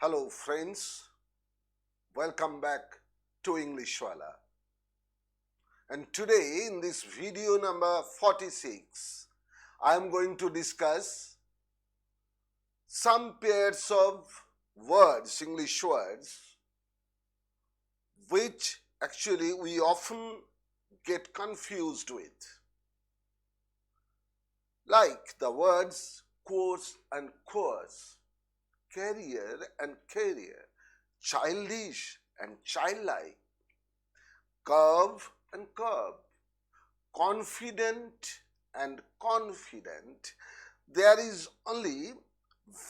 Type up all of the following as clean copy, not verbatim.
Hello friends, welcome back to Englishwala. And today in this video number 46, I am going to discuss some pairs of words, English words, which actually we often get confused with. Like the words course and course, carrier and carrier, childish and childlike, curve and curve, confident and confident. There is only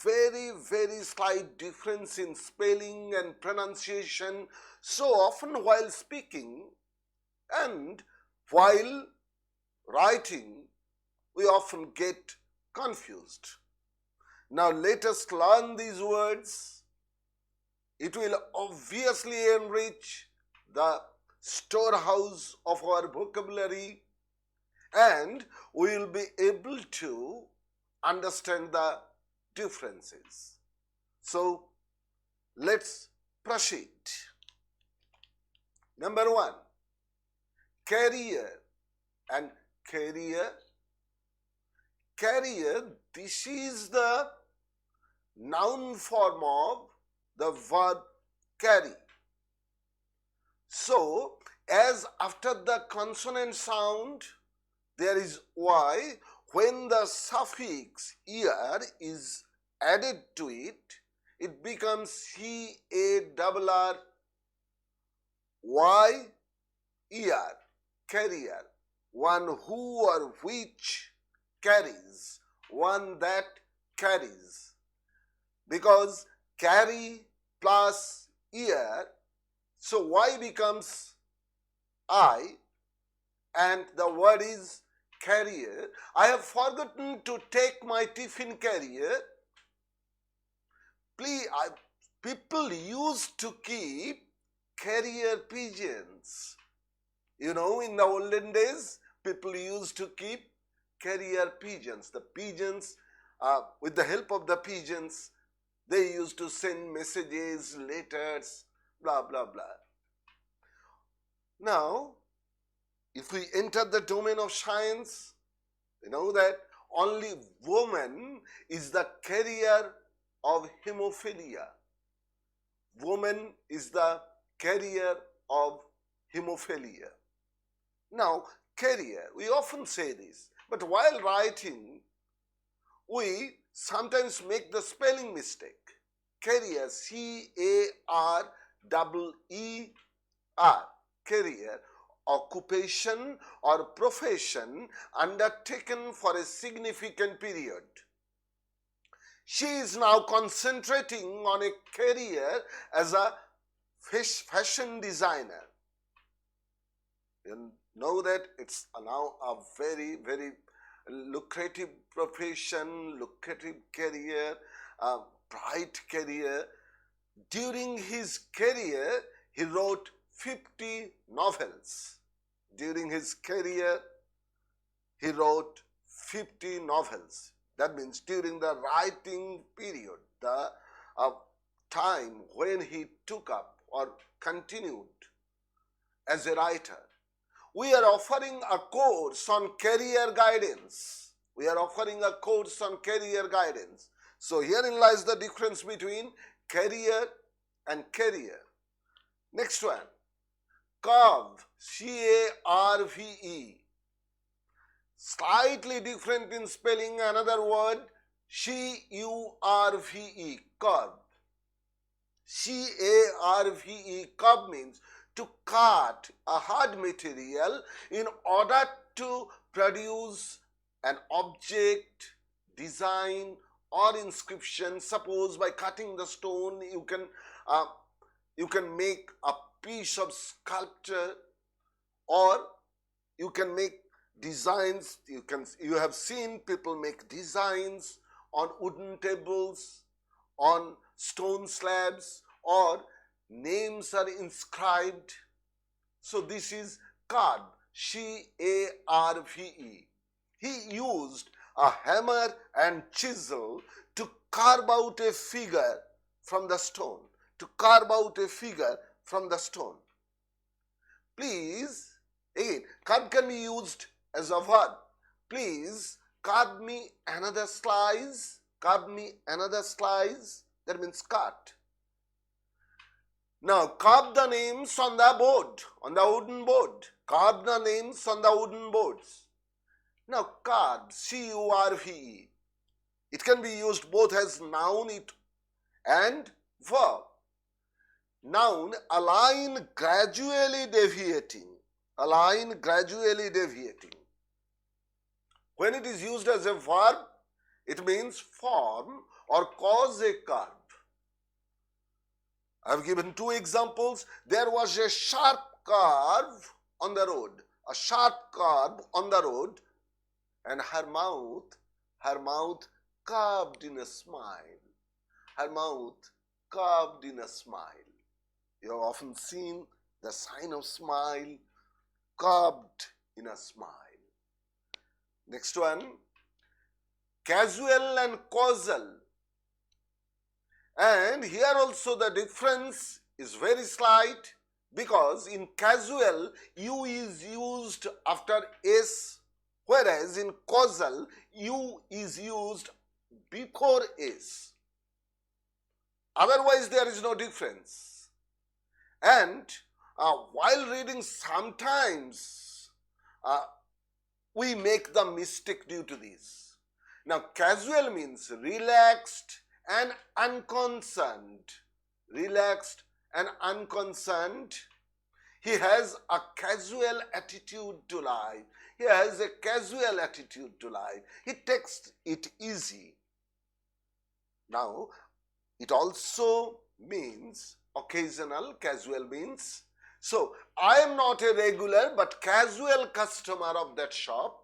very slight difference in spelling and pronunciation so often while speaking and while writing we often get confused. Now let us learn these words. It will obviously enrich the storehouse of our vocabulary and we will be able to understand the differences. So let's proceed. Number one, carrier and carrier. Carrier, this is the noun form of the verb carry. So, as after the consonant sound there is y, when the suffix er is added to it, it becomes carr y er, carrier, one who or which carries, one that carries. Because carry plus ear, so y becomes I and the word is carrier. I have forgotten to take my tiffin carrier. Please, people used to keep carrier pigeons. You know, in the olden days, people used to keep carrier pigeons. The pigeons, with the help of the pigeons, they used to send messages, letters, blah, blah, blah. Now, if we enter the domain of science, we know that only woman is the carrier of hemophilia. Woman is the carrier of hemophilia. Now, carrier, we often say this, but while writing, we sometimes make the spelling mistake. Carrier, C-A-R-E-E-R, carrier, occupation or profession undertaken for a significant period. She is now concentrating on a career as a fashion designer. You know that it's now a very lucrative profession, lucrative career, bright career. During his career, he wrote 50 novels. During his career, he wrote 50 novels. That means during the writing period, the time when he took up or continued as a writer. We are offering a course on career guidance. We are offering a course on career guidance. So herein lies the difference between career and carrier. Next one, carve, C-A-R-V-E. Slightly different in spelling, another word, C-U-R-V-E, carve. C-A-R-V-E, carve means to cut a hard material in order to produce an object, design or inscription. Suppose by cutting the stone you can make a piece of sculpture, or you can make designs. You have seen people make designs on wooden tables, on stone slabs, or names are inscribed. So this is carve, C-A-R-V-E. He used a hammer and chisel to carve out a figure from the stone, to carve out a figure from the stone. Please, again, carve can be used as a verb. Please carve me another slice. Carve me another slice. That means cut. Now carve the names on the board, on the wooden board. Carve the names on the wooden boards. Now carve, C-U-R-V-E. It can be used both as noun and verb. Noun, a line gradually deviating. A line gradually deviating. When it is used as a verb, it means form or cause a curve. I have given two examples. There was a sharp curve on the road. A sharp curve on the road, and her mouth curved in a smile. Her mouth curved in a smile. You have often seen the sign of smile curved in a smile. Next one, casual and causal. And here also the difference is very slight, because in casual U is used after S, whereas in causal U is used before S. Otherwise there is no difference. And while reading, sometimes we make the mistake due to this. Now casual means relaxed and unconcerned. Relaxed and unconcerned. He has a casual attitude to life. He has a casual attitude to life. He takes it easy. Now, it also means occasional. Casual means, so I am not a regular but casual customer of that shop.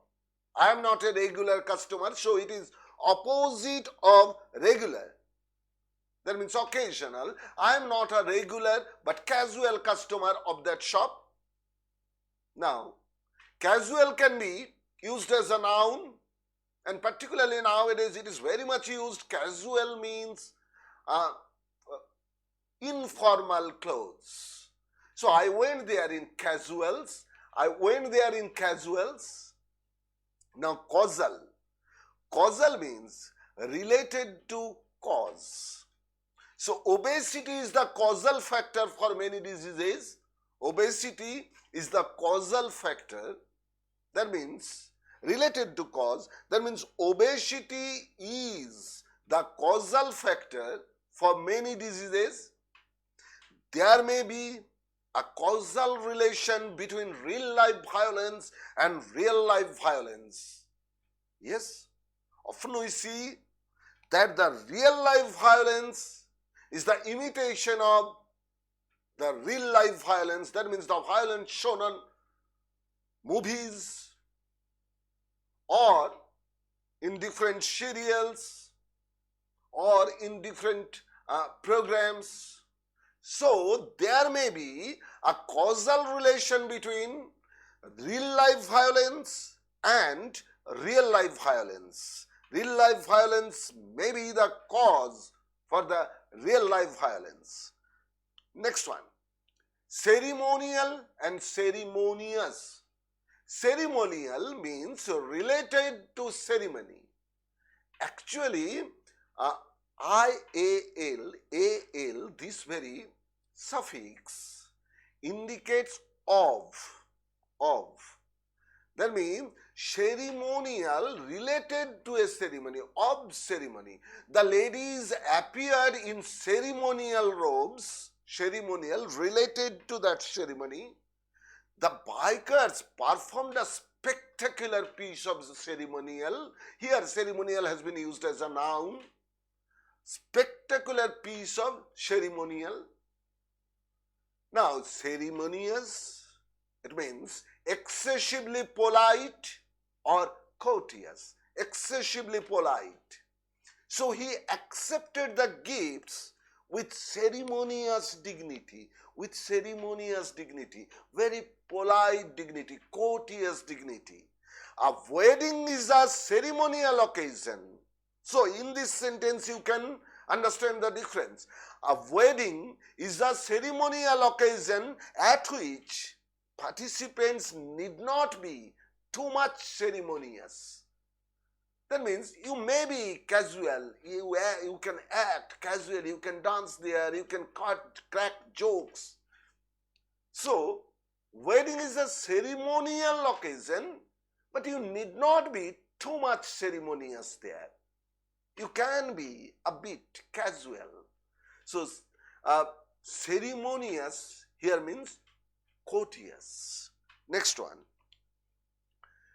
I am not a regular customer, so it is opposite of regular. That means occasional. I am not a regular but casual customer of that shop. Now, casual can be used as a noun, and particularly nowadays it is very much used. Casual means informal clothes. So I went there in casuals. Now causal. Causal means related to cause. So obesity is the causal factor for many diseases. Obesity is the causal factor. That means related to cause. That means obesity is the causal factor for many diseases. There may be a causal relation between real life violence and real life violence. Yes, often we see that the real life violence is the imitation of the real life violence. That means the violence shown on movies or in different serials or in different programs. So there may be a causal relation between real life violence and real life violence. Real life violence may be the cause for the real life violence. Next one, ceremonial and ceremonious. Ceremonial means related to ceremony. Actually, IAL, this very suffix indicates of. That means ceremonial related to a ceremony, of ceremony. The ladies appeared in ceremonial robes, ceremonial related to that ceremony. The bikers performed a spectacular piece of ceremonial. Here ceremonial has been used as a noun. Spectacular piece of ceremonial. Now ceremonious, it means excessively polite or courteous, excessively polite. So he accepted the gifts with ceremonious dignity, very polite dignity, courteous dignity. A wedding is a ceremonial occasion. So in this sentence you can Understand the difference. A wedding is a ceremonial occasion at which participants need not be too much ceremonious. That means you may be casual, you can act casual, you can dance there, you can crack jokes. So, wedding is a ceremonial occasion, but you need not be too much ceremonious there. You can be a bit casual. So, ceremonious here means courteous. Next one.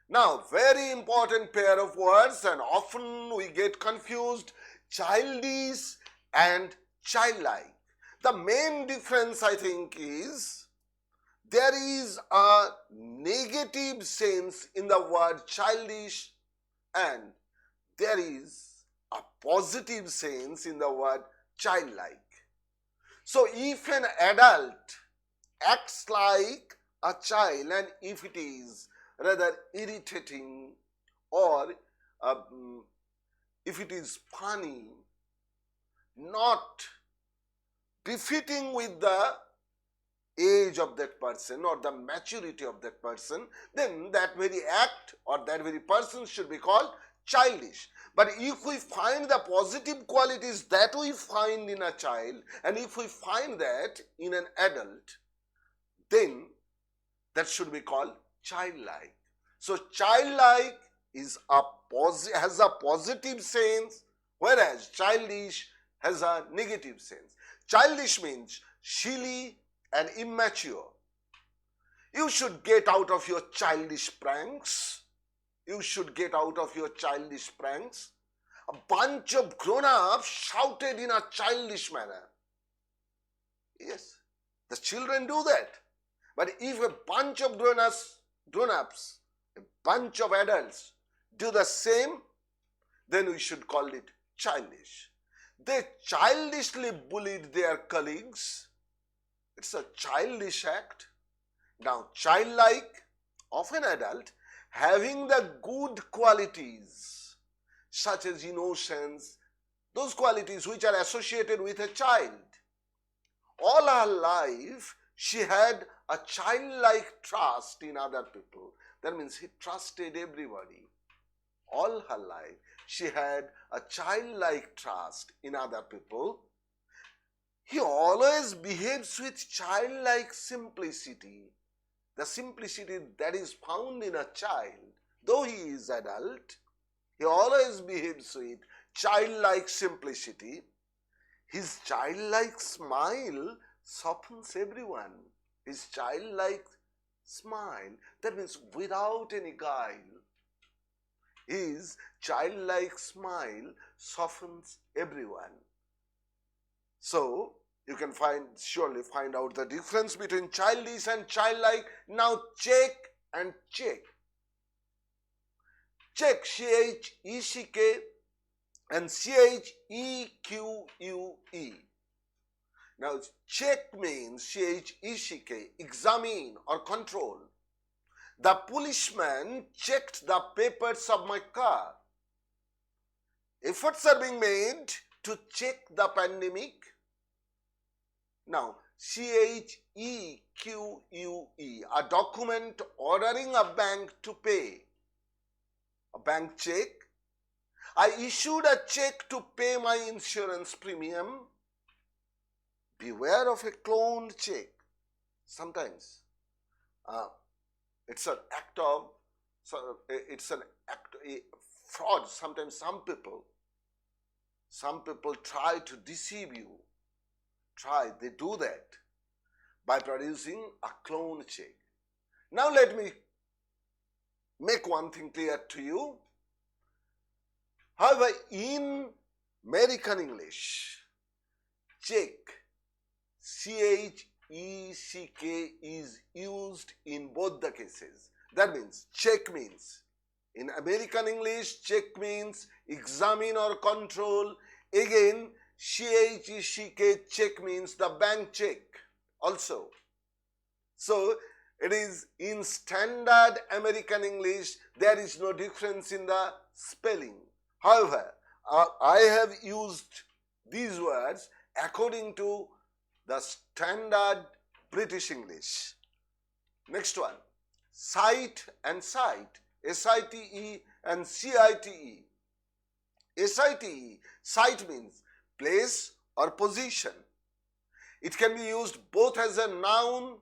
Now, very important pair of words, and often we get confused, childish and childlike. The main difference, I think, is there is a negative sense in the word childish and there is a positive sense in the word childlike. So, if an adult acts like a child and if it is rather irritating or if it is funny, not befitting with the age of that person or the maturity of that person, then that very act or that very person should be called childish. But if we find the positive qualities that we find in a child and if we find that in an adult, then that should be called childlike. So childlike is has a positive sense, whereas childish has a negative sense. Childish means silly and immature. You should get out of your childish pranks. You should get out of your childish pranks. A bunch of grown-ups shouted in a childish manner. Yes, the children do that. But if a bunch of grown-ups, a bunch of adults do the same, then we should call it childish. They childishly bullied their colleagues. It's a childish act. Now, childlike of an adult having the good qualities such as innocence, those qualities which are associated with a child. All her life, she had a childlike trust in other people. That means he trusted everybody. All her life, she had a childlike trust in other people. He always behaves with childlike simplicity. The simplicity that is found in a child, though he is adult, he always behaves with childlike simplicity. His childlike smile softens everyone. His childlike smile, that means without any guile, his childlike smile softens everyone. So, you can surely find out the difference between childish and childlike. Now, check and check. Check, C-H-E-C-K and C-H-E-Q-U-E. Now, check means C-H-E-C-K, examine or control. The policeman checked the papers of my car. Efforts are being made to check the pandemic. Now, C-H-E-Q-U-E, a document ordering a bank to pay. A bank check. I issued a check to pay my insurance premium. Beware of a cloned check. Sometimes it's an act of fraud. Sometimes some people try to deceive you. They do that by producing a clone check. Now let me make one thing clear to you. However, in American English, check, C-H-E-C-K, is used in both the cases. That means, check means, in American English, check means examine or control. Again, C-H-E-C-K, check means the bank check also. So, it is in standard American English, there is no difference in the spelling. However, I have used these words according to the standard British English. Next one, site and site, S-I-T-E and C-I-T-E. S-I-T-E, site means place or position. It can be used both as a noun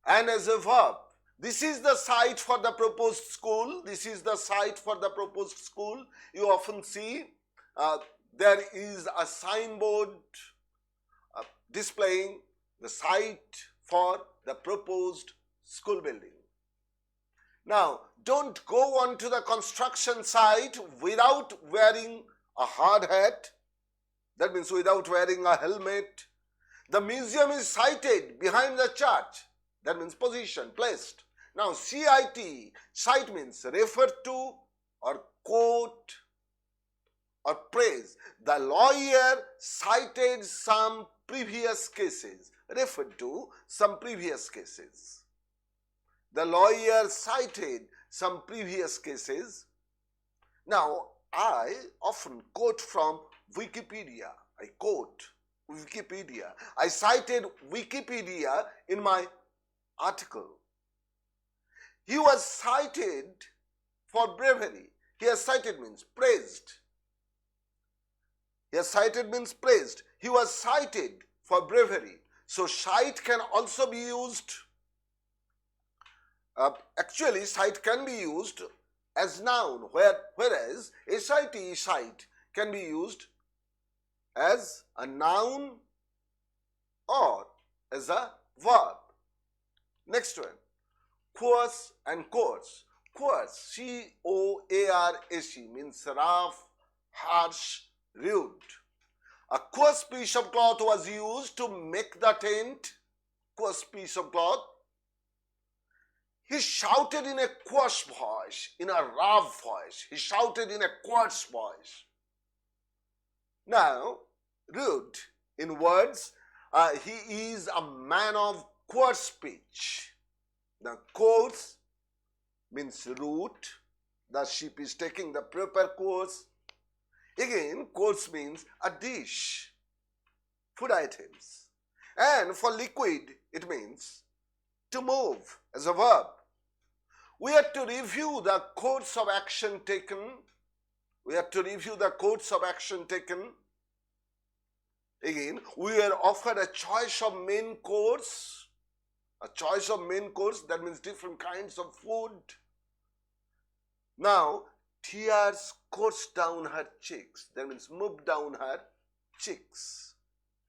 and as a verb. This is the site for the proposed school. This is the site for the proposed school. You often see there is a signboard displaying the site for the proposed school building. Now, don't go on to the construction site without wearing a hard hat. That means without wearing a helmet. The museum is sited behind the church. That means position, placed. Now, CIT, cite means refer to or quote or praise. The lawyer cited some previous cases, referred to some previous cases. The lawyer cited some previous cases. Now, I often quote from Wikipedia. I quote Wikipedia. I cited Wikipedia in my article. He was cited for bravery. Here cited means praised. Here cited means praised. He was cited for bravery. So cite can also be used. Actually, cite can be used as noun, whereas SIT, cite, can be used as a noun or as a verb. Next one, coarse and coarse. Coarse, C-O-A-R-S-E, means rough, harsh, rude. A coarse piece of cloth was used to make the tent. Coarse piece of cloth. He shouted in a coarse voice, in a rough voice. He shouted in a coarse voice. Now, rude, in words, he is a man of coarse speech. Now, coarse means route. The sheep is taking the proper course. Again, coarse means a dish, food items. And for liquid, it means to move as a verb. We have to review the course of action taken. We have to review the course of action taken. Again, we are offered a choice of main course. A choice of main course, that means different kinds of food. Now, tears coursed down her cheeks. That means moved down her cheeks.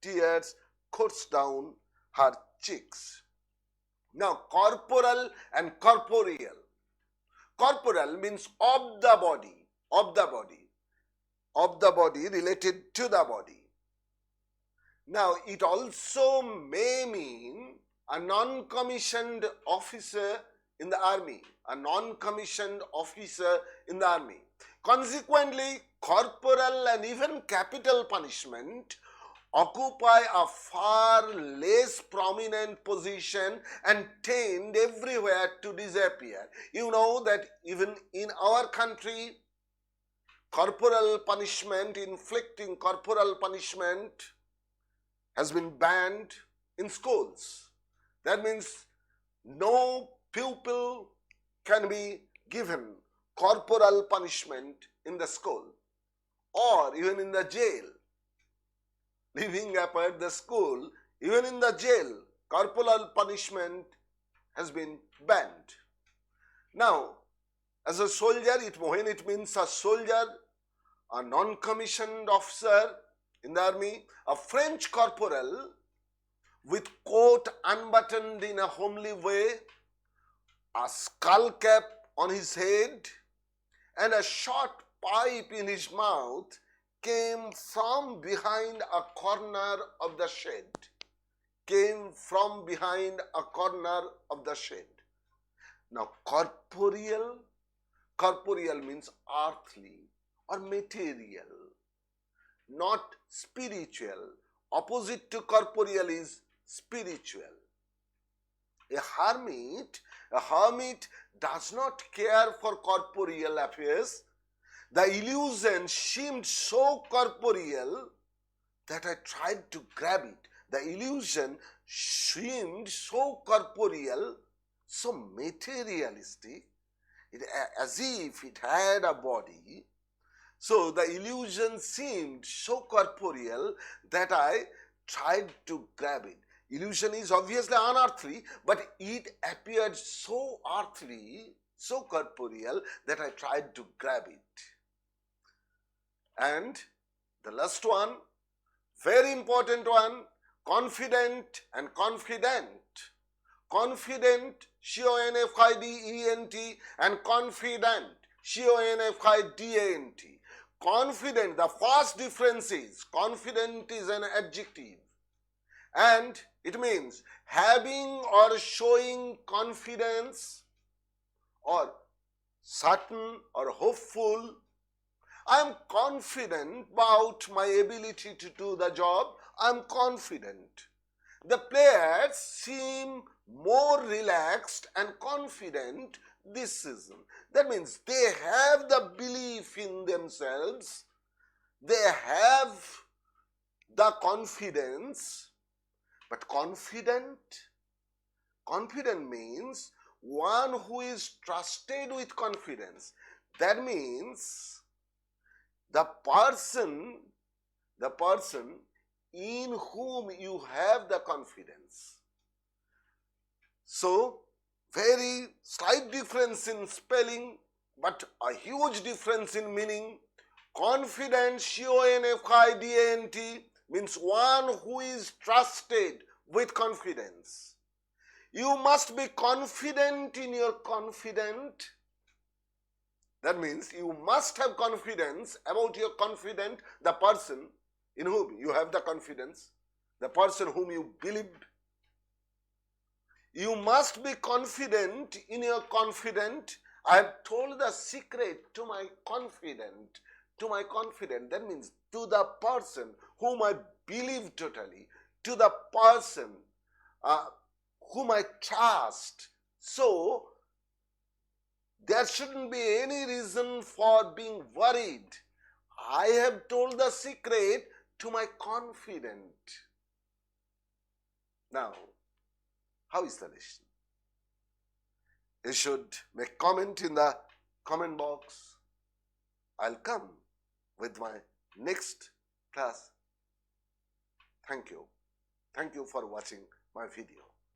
Tears coursed down her cheeks. Now, corporal and corporeal. Corporal means of the body, of the body, of the body, related to the body. Now, it also may mean a non-commissioned officer in the army, a non-commissioned officer in the army. Consequently, corporal and even capital punishment occupy a far less prominent position and tend everywhere to disappear. You know that even in our country, corporal punishment, inflicting corporal punishment has been banned in schools. That means no pupil can be given corporal punishment in the school or even in the jail. Leaving apart the school, even in the jail, corporal punishment has been banned. Now, as a soldier, when it means a soldier, a non-commissioned officer in the army, a French corporal with coat unbuttoned in a homely way, a skull cap on his head, and a short pipe in his mouth, came from behind a corner of the shed. Came from behind a corner of the shed. Now, corporeal means earthly or material, not spiritual. Opposite to corporeal is spiritual. A hermit does not care for corporeal affairs. The illusion seemed so corporeal that I tried to grab it. The illusion seemed so corporeal, so materialistic, as if it had a body. So the illusion seemed so corporeal that I tried to grab it. Illusion is obviously unearthly, but it appeared so earthly, so corporeal, that I tried to grab it. And the last one, very important one, confident and confident. Confident, C-O-N-F-I-D-E-N-T, and confident, C-O-N-F-I-D-A-N-T. Confident, the first difference is, confident is an adjective, and it means having or showing confidence or certain or hopeful. I am confident about my ability to do the job. I am confident. The players seem more relaxed and confident this season. That means they have the belief in themselves, they have the confidence. But confident means one who is trusted with confidence. That means the person in whom you have the confidence. So, very slight difference in spelling, but a huge difference in meaning. Confident, C-O-N-F-I-D-A-N-T, means one who is trusted with confidence. You must be confident in your confident. That means you must have confidence about your confident, the person in whom you have the confidence, the person whom you believe. You must be confident in your confident. I have told the secret to my confident. That means to the person whom I believe totally, to the person whom I trust. So, there shouldn't be any reason for being worried. I have told the secret to my confident. Now, how is the lesson? You should make comment in the comment box. I'll come with my next class. Thank you. Thank you for watching my video.